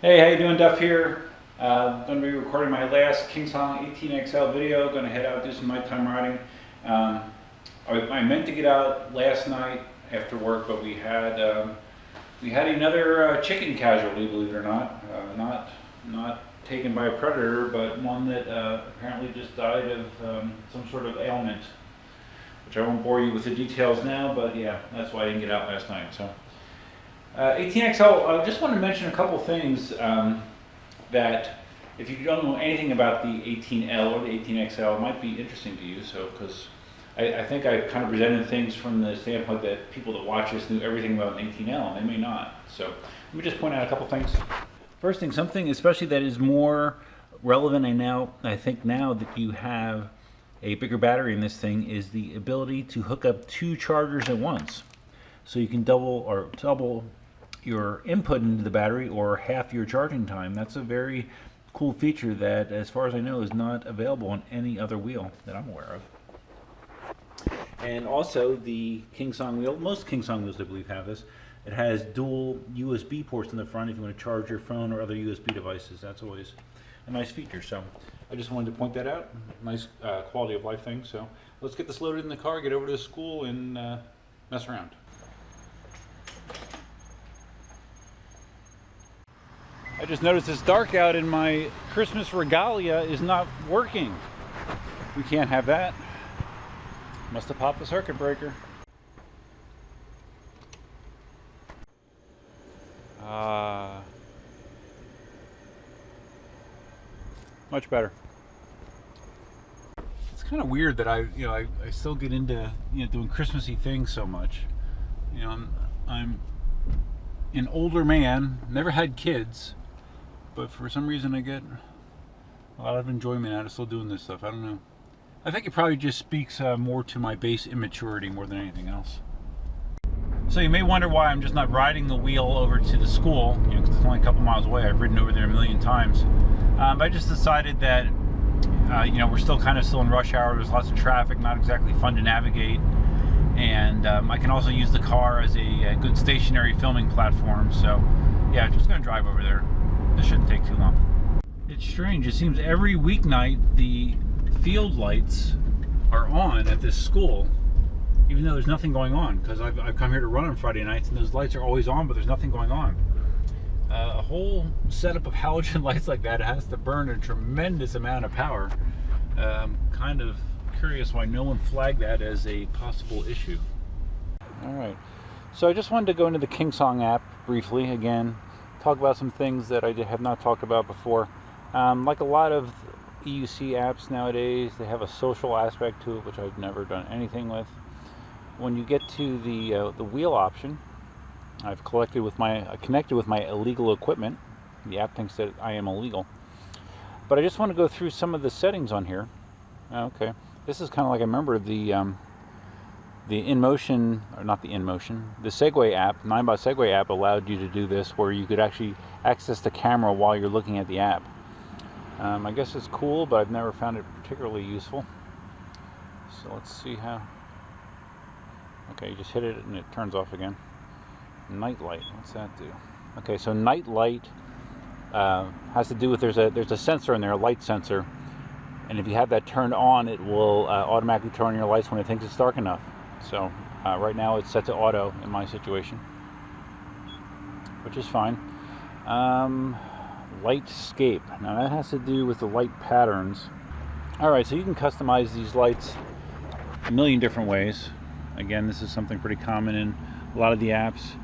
Hey, how you doing? Duff here. Going to be recording my last KingSong 18XL video. Going to head out and do some nighttime riding. I meant to get out last night after work, but we had another chicken casualty, believe it or not. Not taken by a predator, but one that apparently just died of some sort of ailment, which I won't bore you with the details now. But yeah, that's why I didn't get out last night. So. 18XL, I just want to mention a couple things that if you don't know anything about the 18L or the 18XL, it might be interesting to you. So, because I think I kind of presented things from the standpoint that people that watch this knew everything about an 18L, and they may not. So, let me just point out a couple things. First thing, something especially that is more relevant, and now I think now that you have a bigger battery in this thing, is the ability to hook up two chargers at once. So you can double your input into the battery or half your charging time. That's a very cool feature that, as far as I know, is not available on any other wheel that I'm aware of. And also the KingSong wheel, most KingSong wheels I believe have this, it has dual USB ports in the front if you want to charge your phone or other USB devices. That's always a nice feature. So I just wanted to point that out. Nice quality of life thing. So let's get this loaded in the car, get over to the school, and mess around. I just noticed it's dark out and my Christmas regalia is not working. We can't have that. Must have popped the circuit breaker. Much better. It's kind of weird that I still get into doing Christmassy things so much. I'm an older man, never had kids. But for some reason I get a lot of enjoyment out of still doing this stuff. I don't know. I think it probably just speaks more to my base immaturity more than anything else. So you may wonder why I'm just not riding the wheel over to the school, because it's only a couple miles away. I've ridden over there a million times. I just decided that, we're still in rush hour. There's lots of traffic, not exactly fun to navigate. And I can also use the car as a good stationary filming platform. So yeah, just gonna drive over there. This shouldn't take too long. It's strange. It seems every weeknight the field lights are on at this school, even though there's nothing going on. Because I've come here to run on Friday nights, and those lights are always on, but there's nothing going on. A whole setup of halogen lights like that has to burn a tremendous amount of power. Kind of curious why no one flagged that as a possible issue. All right. So I just wanted to go into the KingSong app briefly again. Talk about some things that I have not talked about before. Like a lot of EUC apps nowadays, they have a social aspect to it, which I've never done anything with. When you get to the wheel option, I've connected with my illegal equipment. The app thinks that I am illegal, but I just want to go through some of the settings on here. Okay, this is kind of like I remember the Inmotion, or not the Inmotion, the Segway app, Ninebot Segway app allowed you to do this, where you could actually access the camera while you're looking at the app. I guess it's cool, but I've never found it particularly useful. So let's see how. Okay, you just hit it and it turns off again. Night light, what's that do? Okay, so night light has to do with there's a sensor in there, a light sensor, and if you have that turned on, it will automatically turn on your lights when it thinks it's dark enough. So right now it's set to auto in my situation, which is fine. Lightscape. Now that has to do with the light patterns. Alright, so you can customize these lights a million different ways. Again, this is something pretty common in a lot of the apps.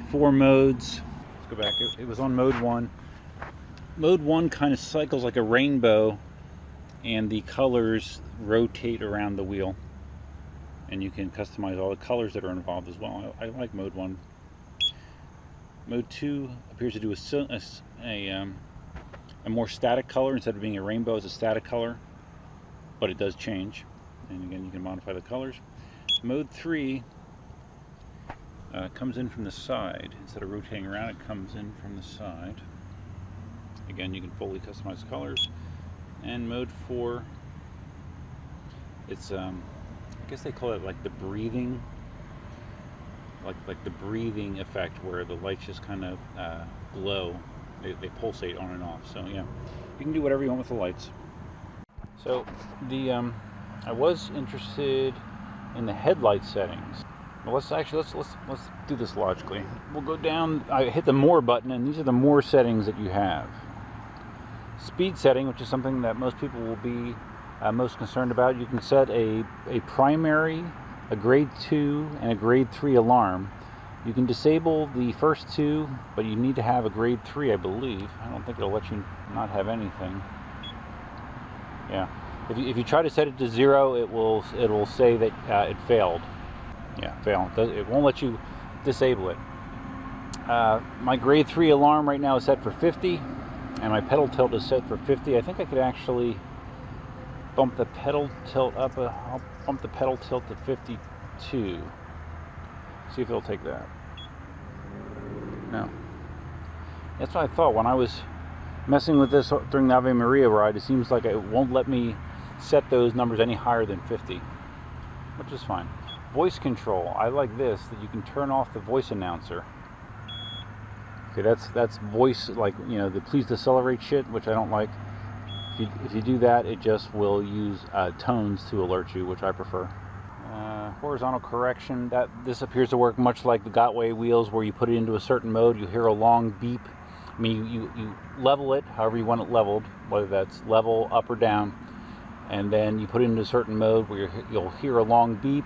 4 modes. Let's go back. It was on mode 1. Mode 1 kind of cycles like a rainbow, and the colors rotate around the wheel. And you can customize all the colors that are involved as well. I like mode 1. Mode 2 appears to do a more static color. Instead of being a rainbow, it's a static color, but it does change. And again, you can modify the colors. Mode 3 comes in from the side. Instead of rotating around, it comes in from the side. Again, you can fully customize the colors. And mode 4, it's I guess they call it like the breathing, like the breathing effect, where the lights just kind of glow They pulsate on and off. So yeah, you can do whatever you want with the lights. So the I was interested in the headlight settings. Well, let's do this logically. We'll go down. I hit the more button, and these are the more settings that you have. Speed setting, which is something that most people will be most concerned about. You can set a primary, a grade 2, and a grade 3 alarm. You can disable the first two, but you need to have a grade 3, I believe. I don't think it'll let you not have anything. Yeah, if you try to set it to 0, it will say that it failed. Yeah, failed. It won't let you disable it. My grade 3 alarm right now is set for 50, and my pedal tilt is set for 50. I think I could actually bump the pedal tilt up. I'll bump the pedal tilt to 52. See if it'll take that. No. That's what I thought when I was messing with this during the Ave Maria ride. It seems like it won't let me set those numbers any higher than 50, which is fine. Voice control. I like this, that you can turn off the voice announcer. Okay, that's voice, like, you know, the please decelerate shit, which I don't like. If you do that, it just will use tones to alert you, which I prefer. Horizontal correction. This appears to work much like the Gotway wheels, where you put it into a certain mode, you hear a long beep. I mean, you level it however you want it leveled, whether that's level, up, or down, and then you put it into a certain mode where you'll hear a long beep,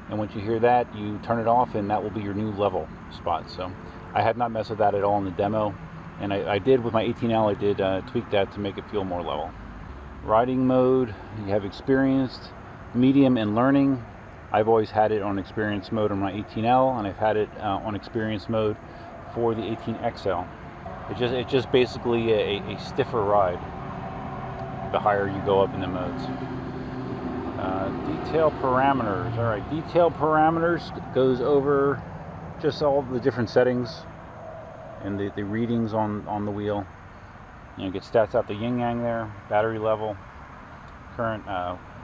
and once you hear that, you turn it off, and that will be your new level spot. So I have not messed with that at all in the demo, and I did with my 18L. I did tweak that to make it feel more level. Riding mode, you have experienced, medium, and learning. I've always had it on experience mode on my 18L, and I've had it on experience mode for the 18XL. It's just basically a stiffer ride the higher you go up in the modes. Detail parameters. All right, detail parameters goes over just all the different settings and the readings on the wheel. You know, get stats out the yin-yang there, battery level, current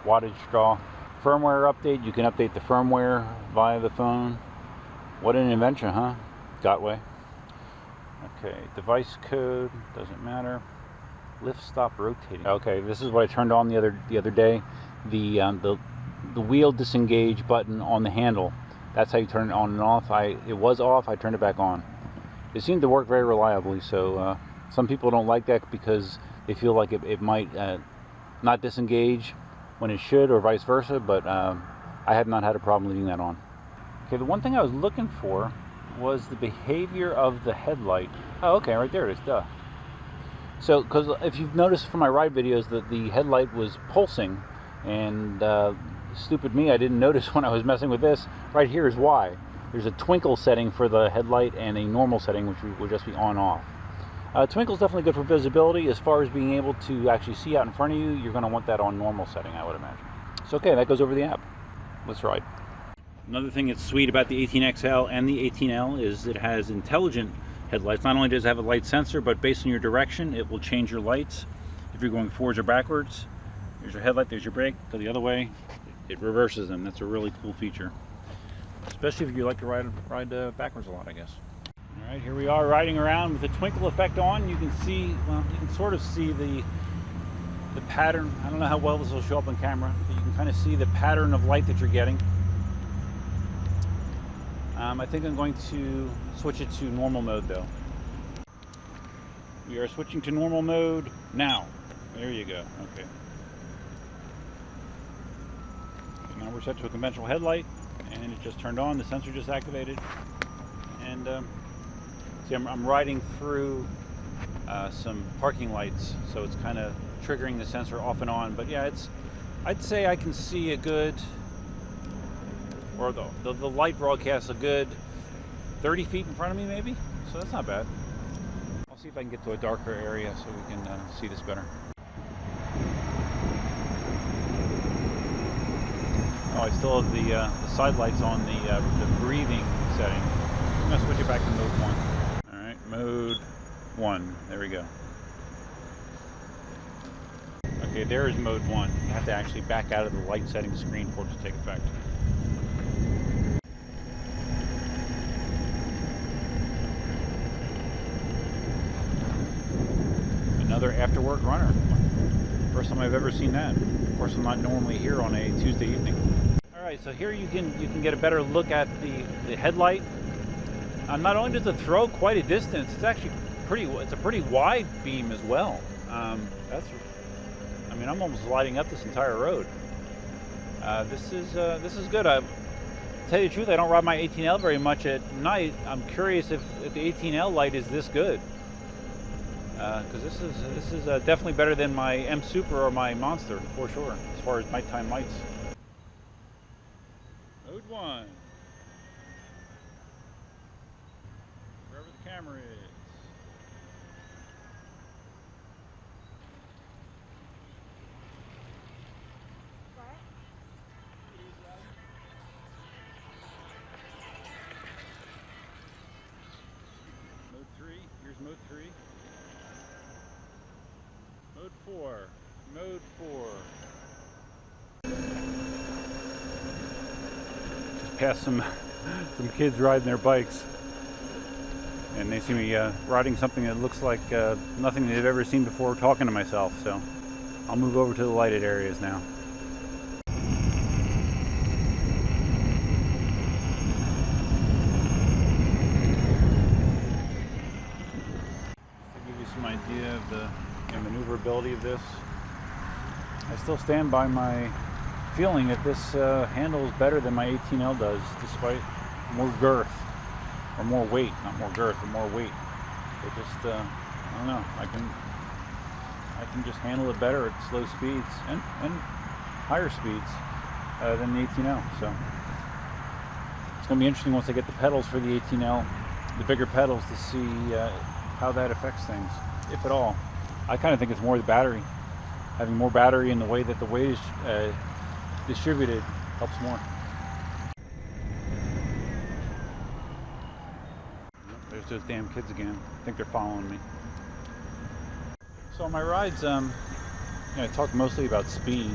wattage draw. Firmware update, you can update the firmware via the phone. What an invention, huh? Gotway. Okay, device code, doesn't matter. Lift, stop, rotating. Okay, this is what I turned on the other day. The wheel disengage button on the handle. That's how you turn it on and off. It was off, I turned it back on. It seemed to work very reliably, so some people don't like that because they feel like it might not disengage when it should, or vice versa, but I have not had a problem leaving that on. Okay, the one thing I was looking for was the behavior of the headlight. Oh, okay, right there it is, duh. So, because if you've noticed from my ride videos that the headlight was pulsing, and stupid me, I didn't notice when I was messing with this. Right here is why. There's a twinkle setting for the headlight and a normal setting, which will just be on-off. Twinkle's definitely good for visibility. As far as being able to actually see out in front of you, you're going to want that on normal setting, I would imagine. So okay, that goes over the app. Let's ride. Another thing that's sweet about the 18XL and the 18L is it has intelligent headlights. Not only does it have a light sensor, but based on your direction, it will change your lights. If you're going forwards or backwards, there's your headlight, there's your brake. Go the other way, it reverses them. That's a really cool feature, especially if you like to ride backwards a lot, I guess. All right, here we are riding around with the twinkle effect on. You can see, well, you can sort of see the pattern. I don't know how well this will show up on camera, but you can kind of see the pattern of light that you're getting. I think I'm going to switch it to normal mode though. We are switching to normal mode now. There you go. Okay. So now we're set to a conventional headlight, and it just turned on. The sensor just activated, and see, I'm riding through some parking lights, so it's kind of triggering the sensor off and on. But yeah, I'd say I can see a good, or the light broadcasts a good 30 feet in front of me maybe, so that's not bad. I'll see if I can get to a darker area so we can see this better. Oh, I still have the side lights on the breathing setting. I'm going to switch it back to mode 1. Alright, mode 1. There we go. Okay, there is mode 1. You have to actually back out of the light setting screen for it to take effect. work runner. First time I've ever seen that. Of course, I'm not normally here on a Tuesday evening. All right, so here you can get a better look at the headlight. Not only does it throw quite a distance, it's actually it's a pretty wide beam as well. I mean, I'm almost lighting up this entire road. This is good. To tell you the truth, I don't ride my 18L very much at night. I'm curious if the 18L light is this good. Because this is definitely better than my M Super or my Monster, for sure, as far as nighttime lights. Mode 1. Wherever the camera is. Mode 3. Here's Mode 3. Mode 4. Mode 4. Just passed some kids riding their bikes, and they see me riding something that looks like nothing they've ever seen before, talking to myself. So I'll move over to the lighted areas now. To give you some idea of the maneuverability of this, I still stand by my feeling that this handles better than my 18L does, despite more girth, or more weight, not more girth, but more weight. It just, I don't know, I can just handle it better at slow speeds and higher speeds than the 18L. So it's going to be interesting once I get the pedals for the 18L, the bigger pedals, to see how that affects things, if at all. I kind of think it's more the battery. Having more battery in the way that the weight is distributed helps more. There's those damn kids again. I think they're following me. So on my rides, I talk mostly about speed.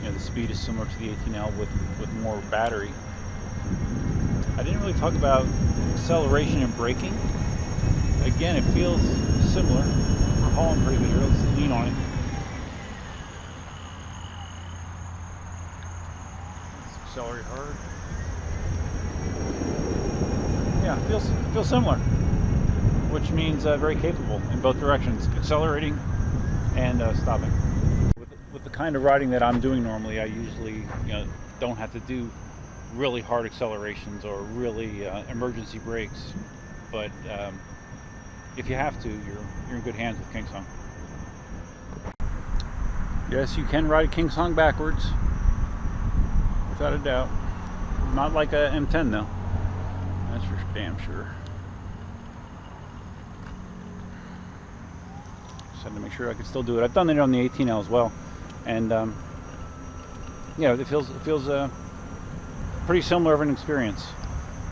The speed is similar to the 18L with more battery. I didn't really talk about acceleration and braking. Again, it feels similar. We're hauling pretty good here. Let's lean on it. Let's accelerate hard. Yeah, it feels similar, which means very capable in both directions, accelerating and stopping. With the kind of riding that I'm doing normally, I usually don't have to do really hard accelerations or really emergency brakes, but if you have to, you're in good hands with KingSong. Yes, you can ride KingSong backwards, without a doubt. Not like a M10 though. That's for damn sure. Just had to make sure I could still do it. I've done it on the 18L as well, and it feels pretty similar of an experience.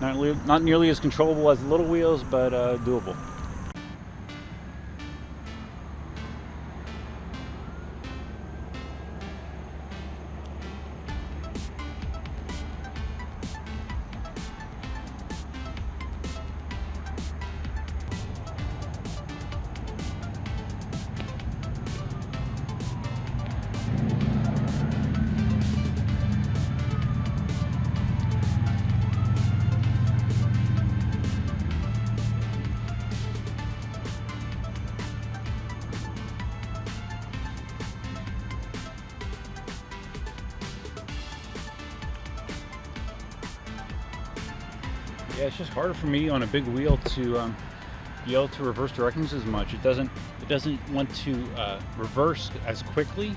Not nearly as controllable as the little wheels, but doable. Yeah, it's just harder for me on a big wheel to be able to reverse directions as much. It doesn't want to reverse as quickly.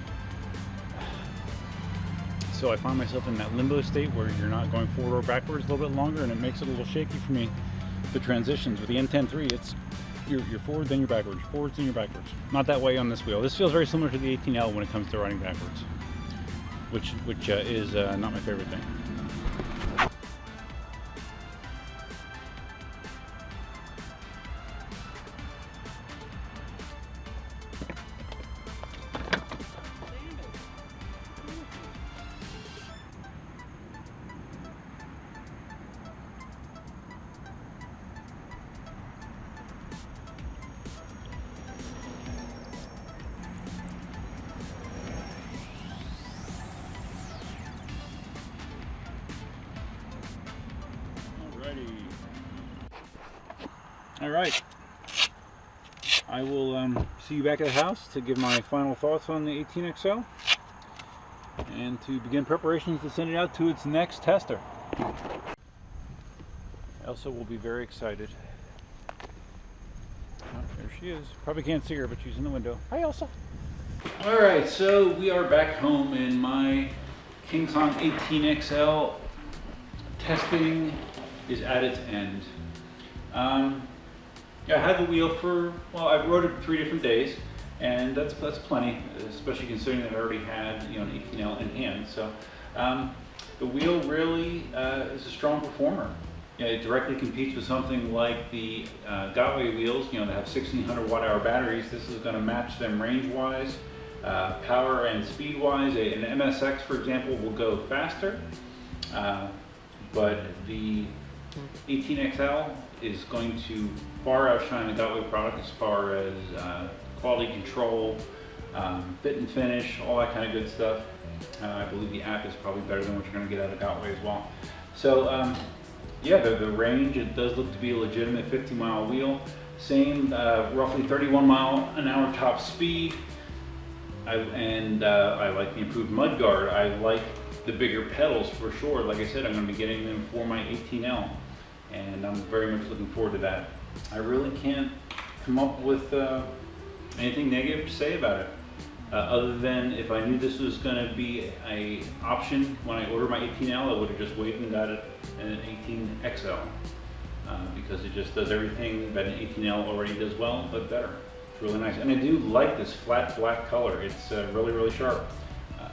So I find myself in that limbo state where you're not going forward or backwards a little bit longer, and it makes it a little shaky for me. The transitions with the N10-3, it's you're forward, then you're backwards, forwards, then you're backwards. Not that way on this wheel. This feels very similar to the 18L when it comes to riding backwards, which is not my favorite thing. All right. I will see you back at the house to give my final thoughts on the 18XL and to begin preparations to send it out to its next tester. Elsa will be very excited. Oh, there she is. Probably can't see her, but she's in the window. Hi, Elsa. All right, so we are back home, and my KingSong 18XL testing is at its end. I had the wheel for, well, I rode it 3 different days, and that's plenty, especially considering that I already had, you know, an 18L in hand. So the wheel really is a strong performer. You know, it directly competes with something like the Gotway wheels, you know, that have 1600 watt-hour batteries. This is going to match them range-wise, power and speed-wise. An MSX, for example, will go faster, but the 18XL is going to far outshine the Gotway product as far as quality control, fit and finish, all that kind of good stuff. I believe the app is probably better than what you're going to get out of Gotway as well. So yeah, the range, it does look to be a legitimate 50-mile wheel. Same roughly 31 mile an hour top speed. I like the improved mud guard. I like the bigger pedals for sure. Like I said, I'm going to be getting them for my 18L, and I'm very much looking forward to that. I really can't come up with anything negative to say about it, other than if I knew this was going to be an option when I ordered my 18L, I would have just waited and got it an 18XL, because it just does everything that an 18L already does well, but better. It's really nice, and I do like this flat black color. It's really, really sharp.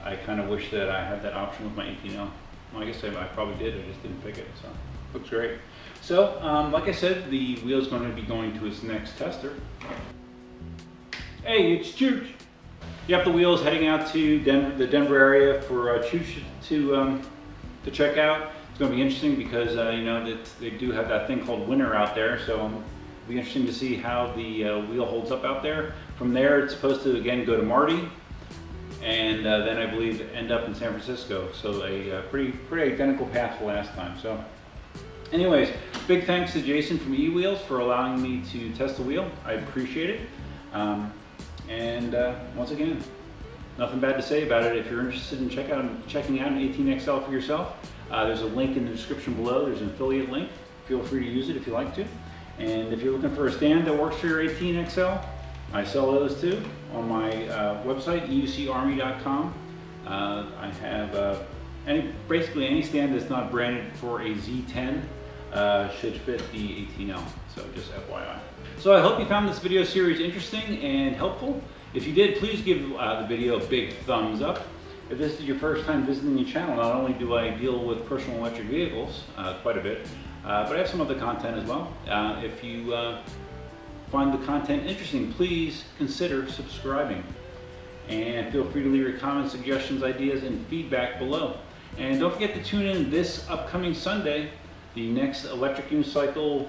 I kind of wish that I had that option with my 18L. Well, I guess I probably did, I just didn't pick it, so looks great. So, like I said, the wheel's going to be going to its next tester. Hey, it's Chooch! Yep, the wheel's heading out to the Denver area for Chooch to check out. It's going to be interesting because you know that they do have that thing called winter out there, so it'll be interesting to see how the wheel holds up out there. From there, it's supposed to again go to Marty, and then I believe end up in San Francisco. So a pretty identical path to last time. So, anyways, big thanks to Jason from eWheels for allowing me to test the wheel. I appreciate it. And once again, nothing bad to say about it. If you're interested in checking out an 18XL for yourself, there's a link in the description below. There's an affiliate link. Feel free to use it if you like to. And if you're looking for a stand that works for your 18XL, I sell those too on my website, eucarmy.com. I have basically any stand that's not branded for a Z10 should fit the 18L, so just FYI. So I hope you found this video series interesting and helpful. If you did, please give the video a big thumbs up. If this is your first time visiting the channel, not only do I deal with personal electric vehicles quite a bit, but I have some other content as well. If you find the content interesting, please consider subscribing. And feel free to leave your comments, suggestions, ideas, and feedback below. And don't forget to tune in this upcoming Sunday, the next electric unicycle,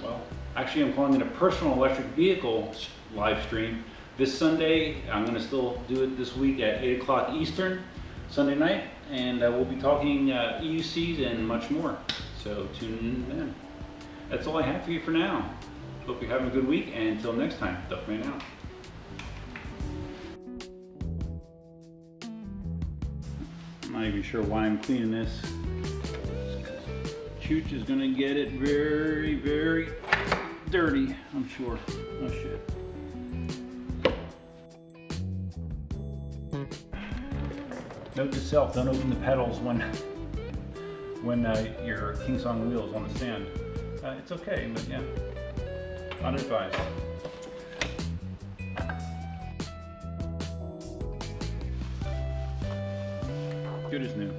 well, actually I'm calling it a personal electric vehicle live stream. This Sunday, I'm going to still do it this week at 8 o'clock Eastern, Sunday night, and we'll be talking EUCs and much more. So tune in. That's all I have for you for now. Hope you're having a good week, and until next time, Duckman out. I'm not even sure why I'm cleaning this. Chooch is gonna get it very, very dirty, I'm sure. Oh shit. Note to self, don't open the pedals when your KingSong wheel is on the stand. It's okay, but yeah, unadvised. Good as new.